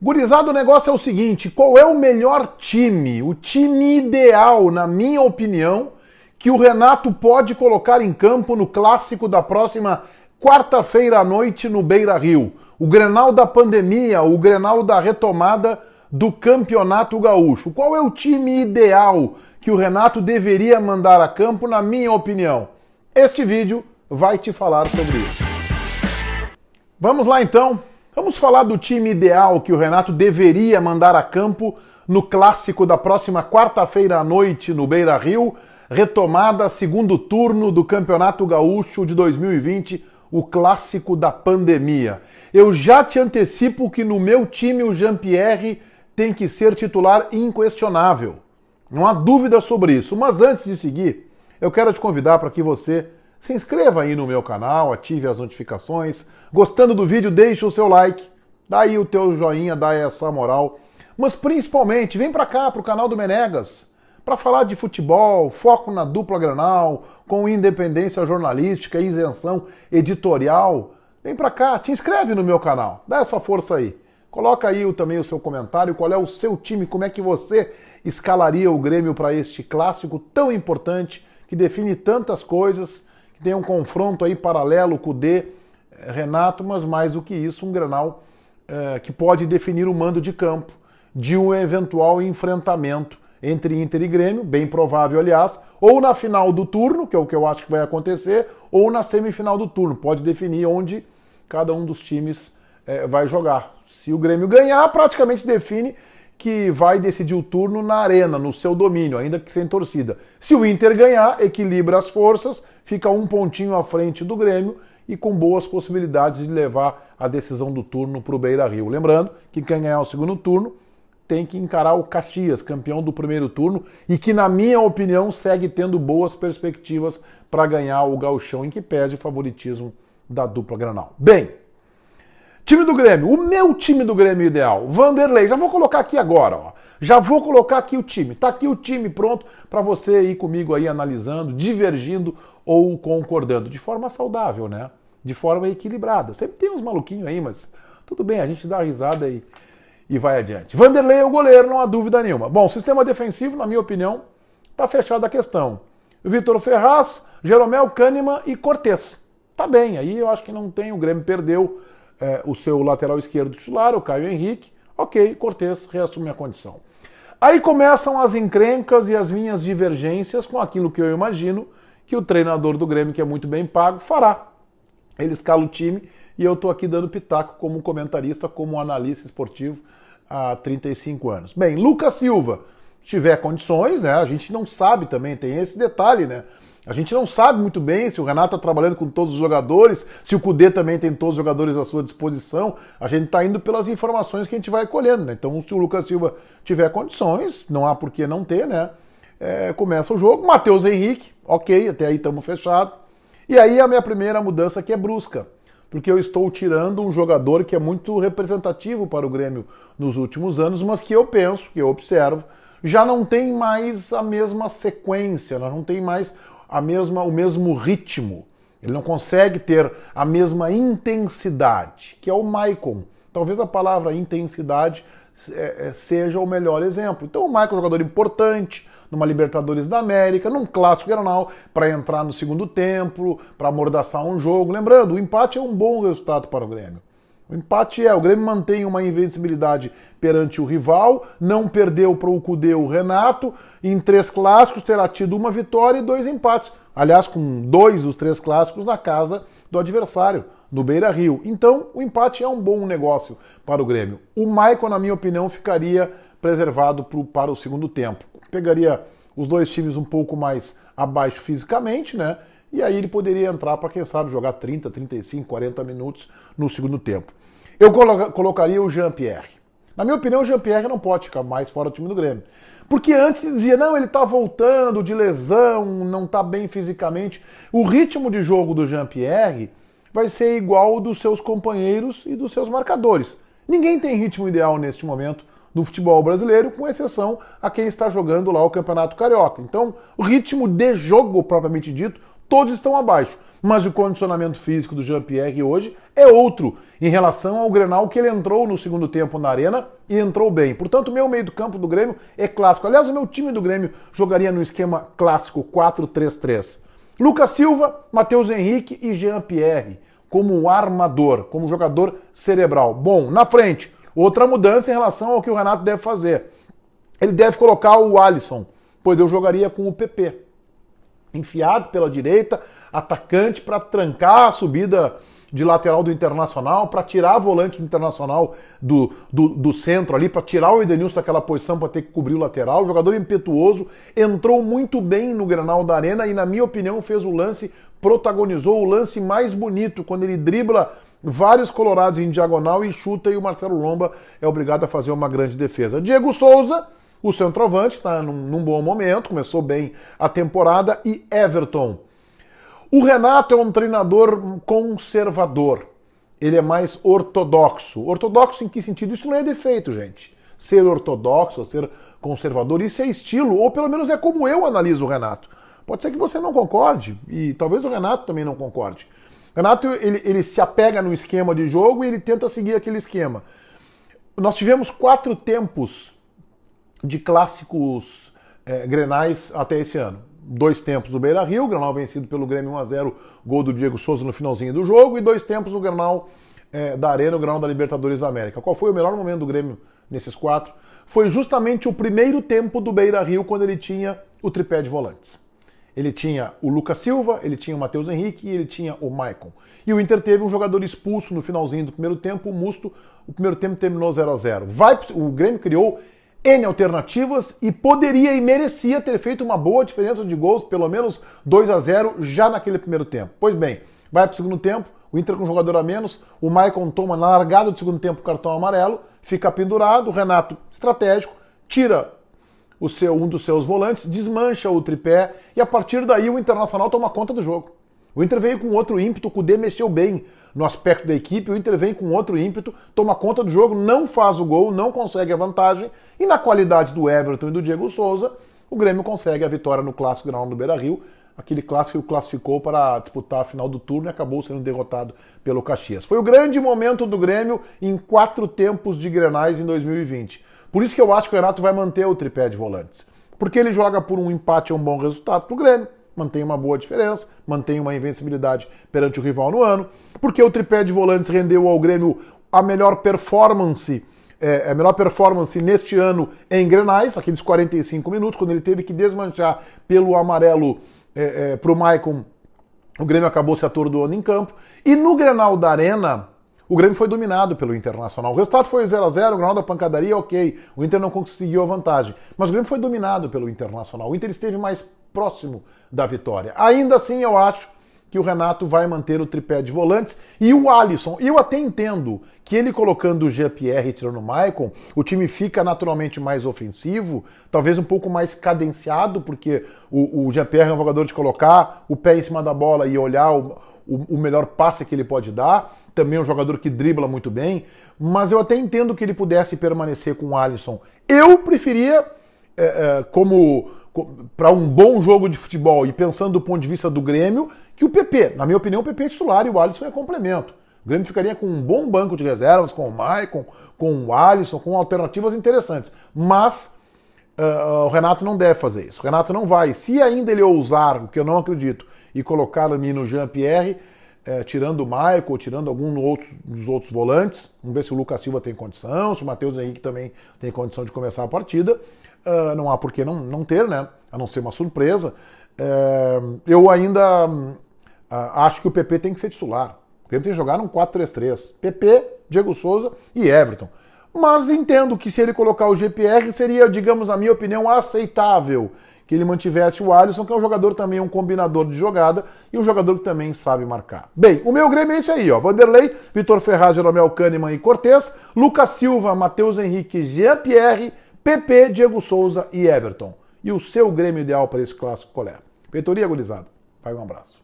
Gurizada, o negócio é o seguinte, qual é o melhor time, o time ideal, na minha opinião, que o Renato pode colocar em campo no clássico da próxima quarta-feira à noite no Beira-Rio? O Grenal da pandemia, o Grenal da retomada do Campeonato Gaúcho. Qual é o time ideal que o Renato deveria mandar a campo, na minha opinião? Este vídeo vai te falar sobre isso. Vamos lá então. Vamos falar do time ideal que o Renato deveria mandar a campo no clássico da próxima quarta-feira à noite no Beira-Rio, retomada segundo turno do Campeonato Gaúcho de 2020, o clássico da pandemia. Eu já te antecipo que no meu time o Jean-Pierre tem que ser titular inquestionável. Não há dúvida sobre isso. Mas antes de seguir, eu quero te convidar para que você se inscreva aí no meu canal, ative as notificações. Gostando do vídeo, deixa o seu like, dá aí o teu joinha, dá essa moral. Mas principalmente, vem para cá, para o canal do Menegas, para falar de futebol, foco na dupla Grenal, com independência jornalística, isenção editorial. Vem para cá, te inscreve no meu canal, dá essa força aí. Coloca aí também o seu comentário, qual é o seu time, como é que você escalaria o Grêmio para este clássico tão importante, que define tantas coisas, que tem um confronto aí paralelo com o Renato, mas mais do que isso, um Grenal que pode definir o mando de campo de um eventual enfrentamento entre Inter e Grêmio, bem provável, aliás, ou na final do turno, que é o que eu acho que vai acontecer, ou na semifinal do turno. Pode definir onde cada um dos times vai jogar. Se o Grêmio ganhar, praticamente define que vai decidir o turno na arena, no seu domínio, ainda que sem torcida. Se o Inter ganhar, equilibra as forças, fica um pontinho à frente do Grêmio e com boas possibilidades de levar a decisão do turno para o Beira-Rio. Lembrando que quem ganhar o segundo turno tem que encarar o Caxias, campeão do primeiro turno, e que, na minha opinião, segue tendo boas perspectivas para ganhar o Gauchão, em que pese o favoritismo da dupla Grenal. Bem, time do Grêmio, o meu time do Grêmio ideal, Vanderlei, já vou colocar aqui agora, ó. Já vou colocar aqui o time, tá aqui o time pronto para você ir comigo aí analisando, divergindo ou concordando, de forma saudável, né? De forma equilibrada. Sempre tem uns maluquinhos aí, mas tudo bem, a gente dá a risada e vai adiante. Vanderlei é o goleiro, não há dúvida nenhuma. Bom, sistema defensivo, na minha opinião, tá fechada a questão. Vitor Ferraz, Jeromel, Kahneman e Cortez. Tá bem, aí eu acho que não tem, o Grêmio perdeu o seu lateral esquerdo titular, o Caio Henrique. Ok, Cortez reassume a condição. Aí começam as encrencas e as minhas divergências com aquilo que eu imagino que o treinador do Grêmio, que é muito bem pago, fará. Ele escala o time e eu estou aqui dando pitaco como comentarista, como analista esportivo há 35 anos. Bem, Lucas Silva, se tiver condições, né? A gente não sabe também, tem esse detalhe, né? A gente não sabe muito bem se o Renato está trabalhando com todos os jogadores, se o Cudê também tem todos os jogadores à sua disposição. A gente está indo pelas informações que a gente vai colhendo, né? Então, se o Lucas Silva tiver condições, não há por que não ter, né? Começa o jogo. Matheus Henrique, ok, até aí estamos fechados. E aí a minha primeira mudança que é brusca, porque eu estou tirando um jogador que é muito representativo para o Grêmio nos últimos anos, mas que eu penso, que eu observo, já não tem mais a mesma sequência, não tem mais o mesmo ritmo. Ele não consegue ter a mesma intensidade, que é o Maicon. Talvez a palavra intensidade seja o melhor exemplo. Então o Maicon é um jogador importante, numa Libertadores da América, num clássico Grenal, para entrar no segundo tempo, para amordaçar um jogo. Lembrando, o empate é um bom resultado para o Grêmio. O empate o Grêmio mantém uma invencibilidade perante o rival, não perdeu para o Cudê o Renato, em 3 clássicos terá tido uma vitória e 2 empates. Aliás, com 2 dos 3 clássicos na casa do adversário, no Beira-Rio. Então, o empate é um bom negócio para o Grêmio. O Maicon, na minha opinião, ficaria preservado para o segundo tempo. Pegaria os dois times um pouco mais abaixo fisicamente, né? E aí ele poderia entrar para, quem sabe, jogar 30, 35, 40 minutos no segundo tempo. Eu colocaria o Jean-Pierre. Na minha opinião, o Jean-Pierre não pode ficar mais fora do time do Grêmio. Porque antes dizia, não, ele tá voltando de lesão, não tá bem fisicamente. O ritmo de jogo do Jean-Pierre vai ser igual ao dos seus companheiros e dos seus marcadores. Ninguém tem ritmo ideal neste momento no futebol brasileiro, com exceção a quem está jogando lá o Campeonato Carioca. Então, o ritmo de jogo, propriamente dito, todos estão abaixo. mas o condicionamento físico do Jean-Pierre hoje é outro em relação ao Grenal que ele entrou no segundo tempo na Arena e entrou bem. Portanto, o meu meio do campo do Grêmio é clássico. Aliás, o meu time do Grêmio jogaria no esquema clássico 4-3-3. Lucas Silva, Matheus Henrique e Jean-Pierre como armador, como jogador cerebral. Bom, na frente, outra mudança em relação ao que o Renato deve fazer. Ele deve colocar o Alisson, pois eu jogaria com o PP. Enfiado pela direita, atacante para trancar a subida de lateral do Internacional, para tirar volantes do Internacional do centro ali, para tirar o Edenilson daquela posição para ter que cobrir o lateral. Jogador impetuoso, entrou muito bem no Grenal da Arena e, na minha opinião, fez o lance, protagonizou o lance mais bonito, quando ele dribla vários colorados em diagonal e chuta, e o Marcelo Lomba é obrigado a fazer uma grande defesa. Diego Souza, o centroavante, está num bom momento, começou bem a temporada, e Everton. O Renato é um treinador conservador, ele é mais ortodoxo. Ortodoxo em que sentido? Isso não é defeito, gente. Ser ortodoxo, ser conservador, isso é estilo, ou pelo menos é como eu analiso o Renato. Pode ser que você não concorde, e talvez o Renato também não concorde. O Renato, ele se apega no esquema de jogo e ele tenta seguir aquele esquema. Nós tivemos 4 tempos de clássicos grenais até esse ano. 2 tempos do Beira-Rio, Grenal vencido pelo Grêmio 1-0, gol do Diego Souza no finalzinho do jogo, e 2 tempos do Grenal da Arena, o Grenal da Libertadores da América. Qual foi o melhor momento do Grêmio nesses 4? Foi justamente o primeiro tempo do Beira-Rio, quando ele tinha o tripé de volantes. Ele tinha o Lucas Silva, ele tinha o Matheus Henrique e ele tinha o Maicon. E o Inter teve um jogador expulso no finalzinho do primeiro tempo, o Musto. O primeiro tempo terminou 0-0. O Grêmio criou N alternativas e poderia e merecia ter feito uma boa diferença de gols, pelo menos 2-0 já naquele primeiro tempo. Pois bem, vai para o segundo tempo, o Inter com um jogador a menos, o Maicon toma na largada do segundo tempo o cartão amarelo, fica pendurado, o Renato, estratégico, tira um dos seus volantes, desmancha o tripé e a partir daí o Internacional toma conta do jogo. O Inter veio com outro ímpeto, o Kudê mexeu bem no aspecto da equipe, o Inter vem com outro ímpeto, toma conta do jogo, não faz o gol, não consegue a vantagem, e na qualidade do Everton e do Diego Souza, o Grêmio consegue a vitória no Clássico Grenal do Beira-Rio, aquele clássico que o classificou para disputar a final do turno e acabou sendo derrotado pelo Caxias. Foi o grande momento do Grêmio em 4 tempos de Grenais em 2020. Por isso que eu acho que o Renato vai manter o tripé de volantes. Porque ele joga por um empate, é um bom resultado para o Grêmio, mantém uma boa diferença, mantém uma invencibilidade perante o rival no ano, porque o tripé de volantes rendeu ao Grêmio a melhor performance neste ano em Grenais, aqueles 45 minutos, quando ele teve que desmanchar pelo amarelo para o Maicon, o Grêmio acabou se atordoando em campo, e no Grenal da Arena, o Grêmio foi dominado pelo Internacional. O resultado foi 0-0, o Grenal da pancadaria, ok, o Inter não conseguiu a vantagem, mas o Grêmio foi dominado pelo Internacional, o Inter esteve mais próximo da vitória. Ainda assim, eu acho que o Renato vai manter o tripé de volantes e o Alisson. Eu até entendo que ele colocando o Jean-Pierre e tirando o Maicon, o time fica naturalmente mais ofensivo, talvez um pouco mais cadenciado, porque o Jean-Pierre é um jogador de colocar o pé em cima da bola e olhar o melhor passe que ele pode dar, também é um jogador que dribla muito bem, mas eu até entendo que ele pudesse permanecer com o Alisson. Eu preferia, para um bom jogo de futebol e pensando do ponto de vista do Grêmio, que o PP. Na minha opinião, o PP é titular e o Alisson é complemento. O Grêmio ficaria com um bom banco de reservas, com o Maicon, com o Alisson, com alternativas interessantes. Mas o Renato não deve fazer isso. O Renato não vai. Se ainda ele ousar, o que eu não acredito, e colocar ali no Jean-Pierre, tirando o Maicon, tirando algum dos outros volantes, vamos ver se o Lucas Silva tem condição, se o Matheus Henrique também tem condição de começar a partida. Não há por que não ter, né? A não ser uma surpresa. Eu ainda acho que o PP tem que ser titular. O Grêmio tem que jogar num 4-3-3. PP, Diego Souza e Everton. Mas entendo que se ele colocar o GPR seria, digamos, na minha opinião, aceitável que ele mantivesse o Alisson, que é um jogador também, um combinador de jogada e um jogador que também sabe marcar. Bem, o meu Grêmio é esse aí, ó. Vanderlei, Vitor Ferraz, Jeromel Kahneman e Cortez, Lucas Silva, Matheus Henrique, Jean-Pierre, PP, Diego Souza e Everton. E o seu Grêmio ideal para esse clássico qual é? Peitoria, gurizada. Vai, um abraço.